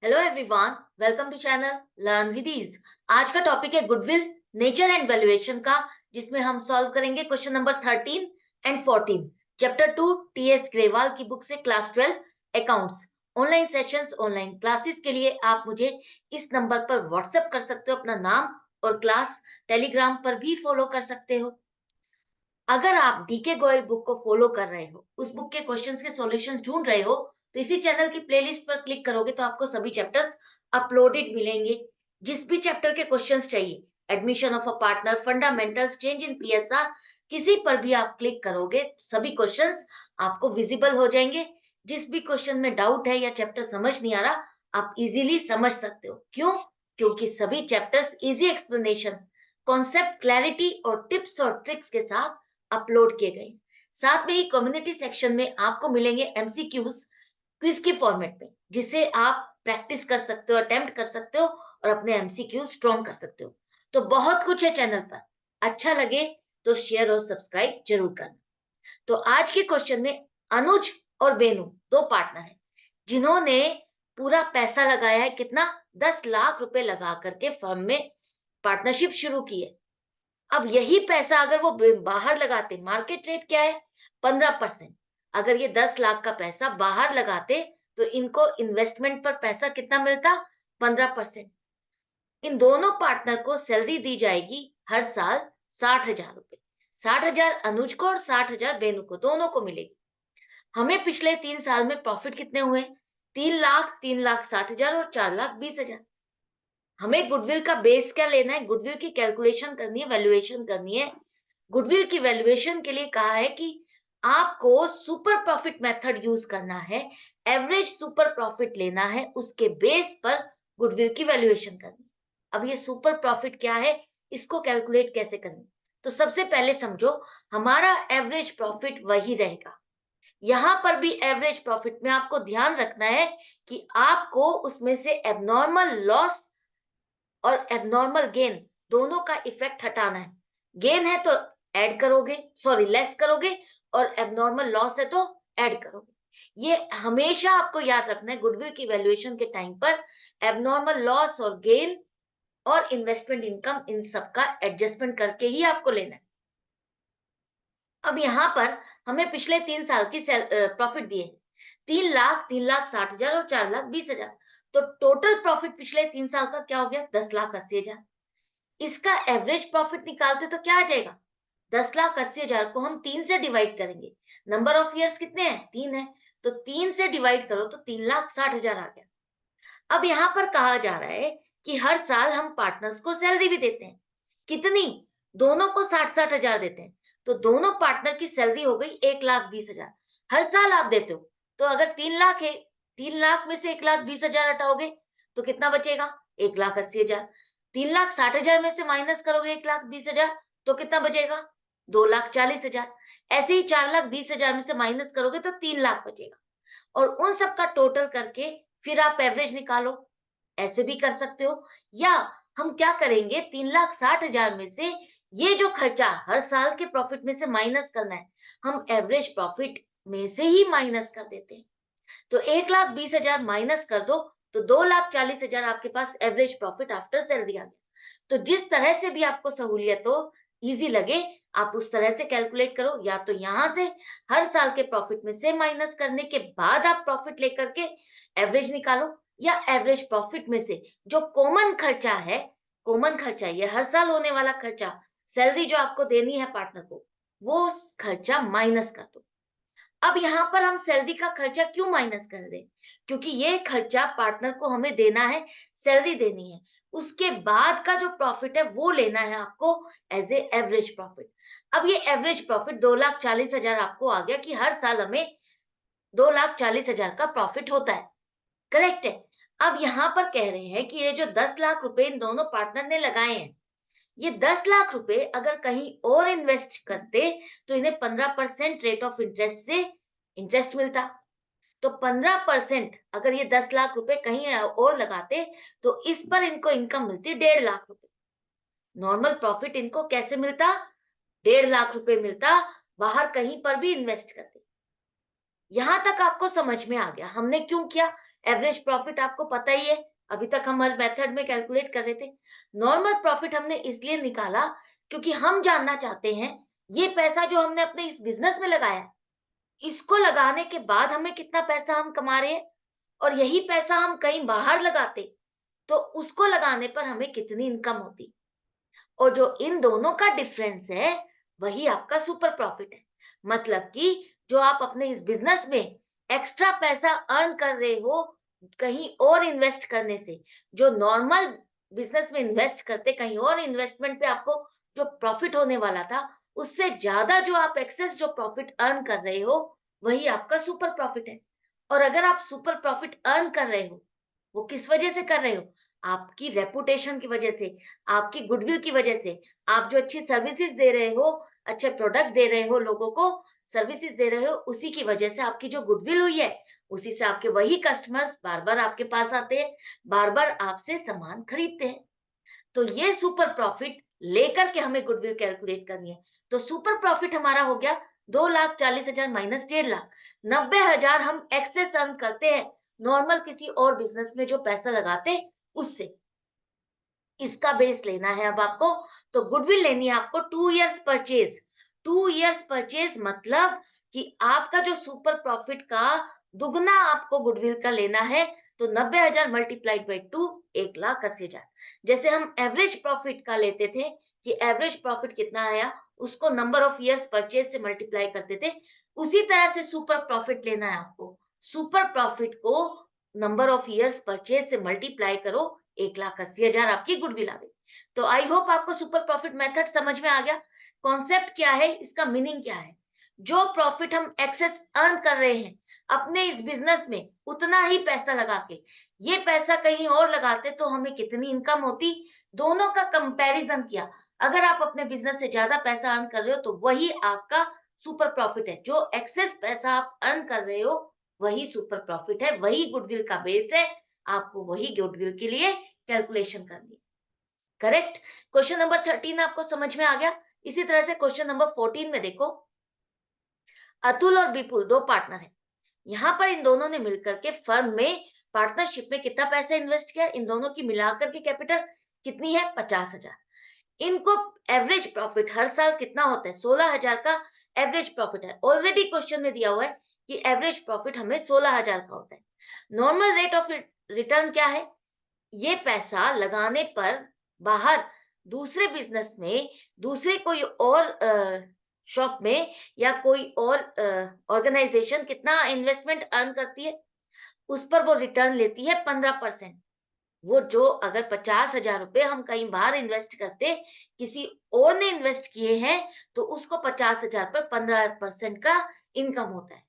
Hello everyone, welcome to channel learn with ease. आज का topic है गुडविल, नेचर एंड वैल्यूएशन का, जिसमें हम सॉल्व करेंगे question number 13 and 14, chapter 2 TS Grewal की बुक से, class 12 accounts. Online sessions, online classes के लिए आप मुझे इस नंबर पर व्हाट्सएप कर सकते हो अपना नाम और क्लास। टेलीग्राम पर भी फॉलो कर सकते हो। अगर आप डीके गोयल बुक को फॉलो कर रहे हो, उस बुक के क्वेश्चंस के सॉल्यूशंस ढूंढ रहे हो, तो इसी चैनल की प्लेलिस्ट पर क्लिक करोगे तो आपको सभी चैप्टर्स अपलोडेड मिलेंगे। जिस भी चैप्टर के क्वेश्चंस चाहिए, admission of a partner, fundamentals, change in PSR, किसी पर भी आप क्लिक करोगे सभी क्वेश्चंस आपको विजिबल हो जाएंगे। जिस भी क्वेश्चन में डाउट है या चैप्टर समझ नहीं आ रहा, आप इजीली समझ सकते हो। क्यों? क्योंकि सभी chapters easy explanation, concept clarity और टिप्स और ट्रिक्स के साथ अपलोड किए गए। साथ में ही कम्युनिटी सेक्शन में आपको मिलेंगे एमसीक्यूज क्विज के फॉर्मेट में, जिसे आप प्रैक्टिस कर सकते हो, अटेम्प्ट कर सकते हो और अपने एमसीक्यू स्ट्रॉन्ग कर सकते हो। तो बहुत कुछ है चैनल पर। अच्छा लगे तो शेयर और सब्सक्राइब जरूर करना। तो आज के क्वेश्चन में अनुज और बेनू दो पार्टनर हैं, जिन्होंने पूरा पैसा लगाया है। कितना? 10 लाख रुपए लगा करके फर्म में पार्टनरशिप शुरू की है। अब यही पैसा अगर वो बाहर लगाते, मार्केट रेट क्या है? 15%। अगर ये 10 लाख का पैसा बाहर लगाते तो इनको इन्वेस्टमेंट पर पैसा कितना मिलता? 15%। इन दोनों पार्टनर को सैलरी दी जाएगी हर साल 60,000 रुपए। 60,000 अनुज को और 60,000 बेनू को, दोनों को मिलेगी। हमें पिछले 3 साल में प्रॉफिट कितने हुए? 3 लाख, 3,60,000 और 4,20,000। हमें गुडविल का बेस क्या लेना है? गुडविल की कैलकुलेशन करनी है, वैल्यूएशन करनी है। गुडविल की वैल्यूएशन के लिए कहा है कि आपको सुपर प्रॉफिट मेथड यूज करना है, एवरेज सुपर प्रॉफिट लेना है, उसके बेस पर गुडविल की वैल्यूएशन करनी है। अब ये सुपर प्रॉफिट क्या है, इसको कैलकुलेट कैसे करनी? तो सबसे पहले समझो, हमारा एवरेज प्रॉफिट वही रहेगा। यहां पर भी एवरेज प्रॉफिट में आपको ध्यान रखना है कि आपको उसमें से एबनॉर्मल लॉस और एबनॉर्मल गेन दोनों का इफेक्ट हटाना है। गेन है तो ऐड करोगे, सॉरी लेस करोगे, और एबनॉर्मल लॉस है तो ऐड करोगे। ये हमेशा आपको याद रखना है गुडविल की वैल्यूएशन के टाइम पर। एबनॉर्मल लॉस और गेन और इन्वेस्टमेंट इनकम, इन सब का एडजस्टमेंट करके ही आपको लेना है। अब यहाँ पर हमें पिछले 3 साल की प्रॉफिट दिए, 3 लाख, 3,60,000 और 4,20,000। तो टोटल प्रॉफिट पिछले 3 साल का क्या हो गया? 10,80,000। इसका एवरेज प्रॉफिट निकालते तो क्या आ जाएगा? 10,80,000 को हम 3 से डिवाइड करेंगे। नंबर ऑफ ईयर्स कितने हैं? 3 है। तो 3 से डिवाइड करो तो 3,60,000 आ गया। अब यहाँ पर कहा जा रहा है कि हर साल हम पार्टनर्स को सैलरी भी देते हैं। कितनी? दोनों को 60-60 हजार देते हैं। तो दोनों पार्टनर की सैलरी हो गई 1,20,000। हर साल आप देते हो। तो अगर 3 लाख है, 3 लाख में से 1,20,000 हटाओगे तो कितना बचेगा? 1,80,000। 3,60,000 में से माइनस करोगे 1,20,000 तो कितना बचेगा? 2,40,000। ऐसे ही 4,20,000 में से माइनस करोगे तो 3 लाख बचेगा। और उन सब का टोटल करके फिर आप एवरेज निकालो। ऐसे भी कर सकते हो। या हम क्या करेंगे, 3,60,000 में से ये जो खर्चा हर साल के प्रॉफिट में से माइनस करना है, हम एवरेज प्रॉफिट में से ही माइनस कर देते हैं। तो 1,20,000 माइनस कर दो तो 2,40,000 आपके पास एवरेज प्रॉफिट आफ्टर सैलरी आ गया। तो जिस तरह से भी आपको सहूलियत हो, इजी लगे, आप उस तरह से कैलकुलेट करो। या तो यहां से हर साल के प्रॉफिट में से माइनस करने के बाद आप प्रॉफिट लेकर के एवरेज निकालो, या एवरेज प्रॉफिट में से जो कॉमन खर्चा है, कॉमन खर्चा ये हर साल होने वाला खर्चा, सैलरी जो आपको देनी है पार्टनर को, वो खर्चा माइनस कर दो। अब यहाँ पर हम सैलरी का खर्चा क्यों माइनस कर रहे हैं? क्योंकि ये खर्चा पार्टनर को हमें देना है, सैलरी देनी है। उसके बाद का जो प्रॉफिट है वो लेना है आपको एज ए एवरेज प्रॉफिट। अब ये एवरेज प्रॉफिट 2,40,000 आपको आ गया कि हर साल हमें 2,40,000 का प्रॉफिट होता है। करेक्ट है। अब यहाँ पर कह रहे हैं कि ये जो 10 लाख रुपए इन दोनों पार्टनर ने लगाए हैं, ये 10 लाख रुपए अगर कहीं और इन्वेस्ट करते तो इन्हें 15% रेट ऑफ इंटरेस्ट से इंटरेस्ट मिलता। तो 15% अगर ये 10 लाख रुपए कहीं और लगाते तो इस पर इनको इनकम मिलती 1.5 लाख रुपए। नॉर्मल प्रॉफिट इनको कैसे मिलता? 1.5 लाख रुपए मिलता, बाहर कहीं पर भी इन्वेस्ट करते। यहां तक आपको समझ में आ गया हमने क्यों किया? एवरेज प्रॉफिट आपको पता ही है, अभी तक हम हर मेथड में कैलकुलेट कर रहे थे। नॉर्मल प्रॉफिट हमने इसलिए निकाला क्योंकि हम जानना चाहते हैं ये पैसा जो हमने अपने इस बिजनेस में लगाया, इसको लगाने के बाद हमें कितना पैसा हम कमा रहे हैं, और यही पैसा हम कहीं बाहर लगाते तो उसको लगाने पर हमें कितनी इनकम होती। और जो इन दोनों का डिफरेंस है वही आपका सुपर प्रॉफिट है। मतलब कि जो आप अपने इस बिजनेस में एक्स्ट्रा पैसा अर्न कर रहे हो कहीं और इन्वेस्ट करने से, जो नॉर्मल बिजनेस में इन्वेस्ट करते कहीं और इन्वेस्टमेंट पे आपको जो प्रॉफिट होने वाला था, उससे ज्यादा जो आप एक्सेस जो प्रॉफिट अर्न कर रहे हो वही आपका सुपर प्रॉफिट है। और अगर आप सुपर प्रॉफिट अर्न कर रहे हो, वो किस वजह से कर रहे हो? आपकी रेपुटेशन की वजह से, आपकी गुडविल की वजह से। आप जो अच्छी सर्विसेज दे रहे हो, अच्छे प्रोडक्ट दे रहे हो लोगों को, सर्विसेज दे रहे हो, उसी की वजह से आपकी जो गुडविल हुई है, उसी से आपके वही कस्टमर्स बार बार आपके पास आते हैं, बार बार आपसे सामान खरीदते हैं। तो ये सुपर प्रॉफिट लेकर के हमें गुडविल कैलकुलेट करनी है। तो सुपर प्रॉफिट हमारा हो गया 2,40,000 माइनस 1.5 लाख, 90,000 हम एक्सेस अर्न करते हैं नॉर्मल किसी और बिजनेस में जो पैसा लगाते उससे। इसका बेस लेना है अब आपको। तो गुडविल लेनी है आपको 2 इयर्स परचेज। 2 इयर्स परचेज मतलब कि आपका जो सुपर प्रॉफिट का दुगना आपको गुडविल का लेना है। तो 90,000 मल्टीप्लाइड बाई 2, 1,80,000। जैसे हम एवरेज प्रॉफिट का लेते थे कि एवरेज प्रॉफिट कितना आया, उसको नंबर ऑफ ईयर्स परचेज से मल्टीप्लाई करते थे, उसी तरह से सुपर प्रॉफिट लेना है आपको। सुपर प्रॉफिट को नंबर ऑफ ईयर्स परचेज से मल्टीप्लाई करो, 1,80,000 आपकी गुडविल आ गई। तो आई होप आपको सुपर प्रॉफिट मेथड समझ में आ गया। कॉन्सेप्ट क्या है, इसका मीनिंग क्या है। जो प्रॉफिट हम एक्सेस अर्न कर रहे हैं अपने इस बिजनेस में, उतना ही पैसा लगा के, ये पैसा कहीं और लगाते तो हमें कितनी इनकम होती, दोनों का कंपैरिजन किया। अगर आप अपने बिजनेस से ज्यादा पैसा अर्न कर रहे हो तो वही आपका सुपर प्रॉफिट है। जो एक्सेस पैसा आप अर्न कर रहे हो वही सुपर प्रॉफिट है, वही गुडविल का बेस है। आपको वही गुडविल के लिए कैलकुलेशन करनी है। करेक्ट। क्वेश्चन नंबर 13 आपको समझ में आ गया। इसी तरह से क्वेश्चन नंबर 14 में देखो, अतुल और विपुल दो पार्टनर हैं। यहाँ पर इन दोनों ने मिलकर के फर्म में पार्टनरशिप में कितना पैसा इन्वेस्ट किया, इन दोनों की मिलाकर के कैपिटल कितनी है, 50,000। इनको एवरेज प्रॉफिट हर साल कितना होता है, 16,000 का एवरेज प्रॉफिट है। ऑलरेडी क्वेश्चन में दिया हुआ है कि एवरेज प्रॉफिट हमें 16,000 का होता है। नॉर्मल रेट ऑफ रिटर्न क्या है, ये पैसा लगाने पर बाहर दूसरे बिजनेस में, दूसरे कोई और शॉप में या कोई और ऑर्गेनाइजेशन कितना इन्वेस्टमेंट अर्न करती है, उस पर वो रिटर्न लेती है 15%। वो जो अगर 50,000 रुपए हम कहीं बाहर इन्वेस्ट करते, किसी और ने इन्वेस्ट किए हैं, तो उसको 50,000 पर 15% का इनकम होता है।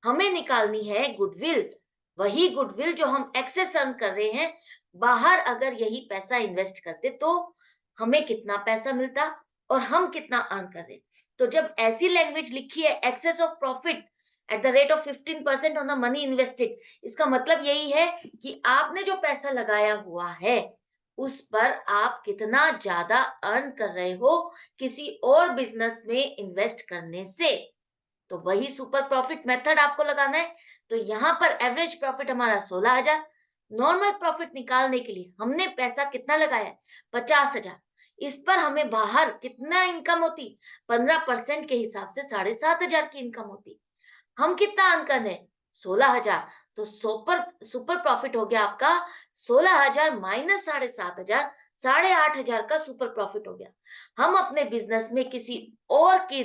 हमें निकालनी है गुडविल, वही गुडविल जो हम एक्सेस अर्न कर रहे हैं। बाहर अगर यही पैसा इन्वेस्ट करते तो हमें कितना पैसा मिलता और हम कितना अर्न कर रहे हैं। तो जब ऐसी लैंग्वेज लिखी है, excess of profit at the rate of 15% on the money invested, इसका मतलब यही है कि आपने जो पैसा लगाया हुआ है उस पर आप कितना ज्यादा अर्न कर रहे हो किसी और बिजनेस में इन्वेस्ट करने से। तो वही सुपर प्रॉफिट मेथड आपको लगाना है। तो यहाँ पर एवरेज प्रॉफिट हमारा 16,000। नॉर्मल प्रॉफिट निकालने के लिए हमने पैसा कितना लगाया है, 50,000। इस पर हमें बाहर कितना इनकम होती, 15% के हिसाब से 7,500 की इनकम होती। हम कितना अर्न कर रहे हैं, 16,000। तो सुपर सुपर प्रॉफिट हो गया आपका 16,000 माइनस 7,500, 8,500 का सुपर प्रॉफिट हो गया। हम अपने बिजनेस में किसी और की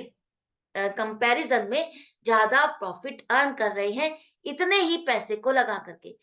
कंपैरिजन में ज्यादा प्रॉफिट अर्न कर रहे हैं, इतने ही पैसे को लगा करके।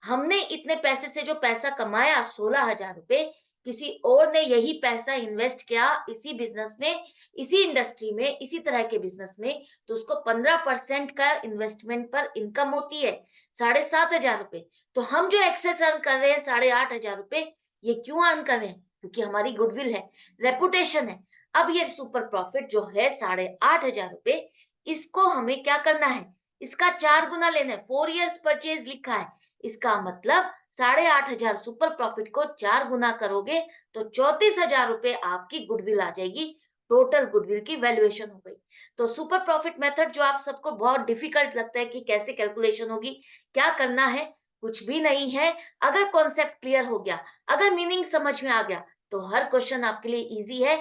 हमने इतने पैसे से जो पैसा कमाया 16,000 रुपए, किसी और ने यही पैसा इन्वेस्ट किया इसी बिजनेस में, इसी इंडस्ट्री में, इसी तरह के बिजनेस में, तो उसको 15% का इन्वेस्टमेंट पर इनकम होती है 7,500 रुपए। तो हम जो एक्सेस अर्न कर रहे हैं 8,500 रुपए, ये क्यों अर्न कर रहे हैं, क्योंकि हमारी गुडविल है, रेपुटेशन है। अब ये सुपर प्रॉफिट जो है 8,500 रुपए, इसको हमें क्या करना है, इसका 4 गुना लेना है। 4 इयर्स परचेज लिखा है, इसका मतलब 8,500 सुपर प्रॉफिट को 4 गुना करोगे तो 34,000 रुपए आपकी गुडविल आ जाएगी। टोटल गुडविल की वैल्यूएशन हो गई। तो सुपर प्रॉफिट मेथड जो आप सबको बहुत डिफिकल्ट लगता है कि कैसे कैलकुलेशन होगी, क्या करना है, कुछ भी नहीं है। अगर कॉन्सेप्ट क्लियर हो गया, अगर मीनिंग समझ में आ गया, तो हर क्वेश्चन आपके लिए इजी है।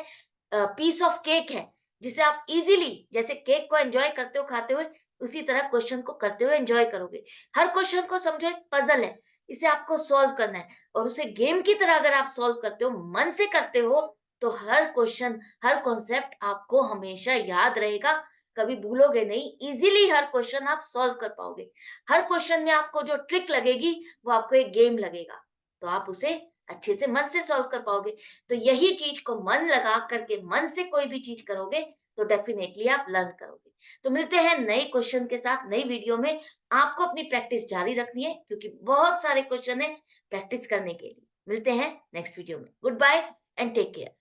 पीस ऑफ केक है जिसे आप इजीली, जैसे केक को एंजॉय करते हो खाते हुए, उसी तरह क्वेश्चन को करते हुए एंजॉय करोगे। हर क्वेश्चन को समझो एक पजल है, इसे आपको सॉल्व करना है, और उसे गेम की तरह अगर आप सॉल्व करते हो, मन से करते हो, तो हर क्वेश्चन, हर कॉन्सेप्ट आपको हमेशा याद रहेगा, कभी भूलोगे नहीं। इजीली हर क्वेश्चन आप सॉल्व कर पाओगे। हर क्वेश्चन में आपको जो ट्रिक लगेगी, वो आपको एक गेम लगेगा, तो आप उसे अच्छे से मन से सॉल्व कर पाओगे। तो यही चीज को मन लगा करके, मन से कोई भी चीज करोगे, तो डेफिनेटली आप लर्न करोगे। तो मिलते हैं नए क्वेश्चन के साथ नई वीडियो में। आपको अपनी प्रैक्टिस जारी रखनी है, क्योंकि बहुत सारे क्वेश्चन है प्रैक्टिस करने के लिए। मिलते हैं नेक्स्ट वीडियो में। Good bye and take care.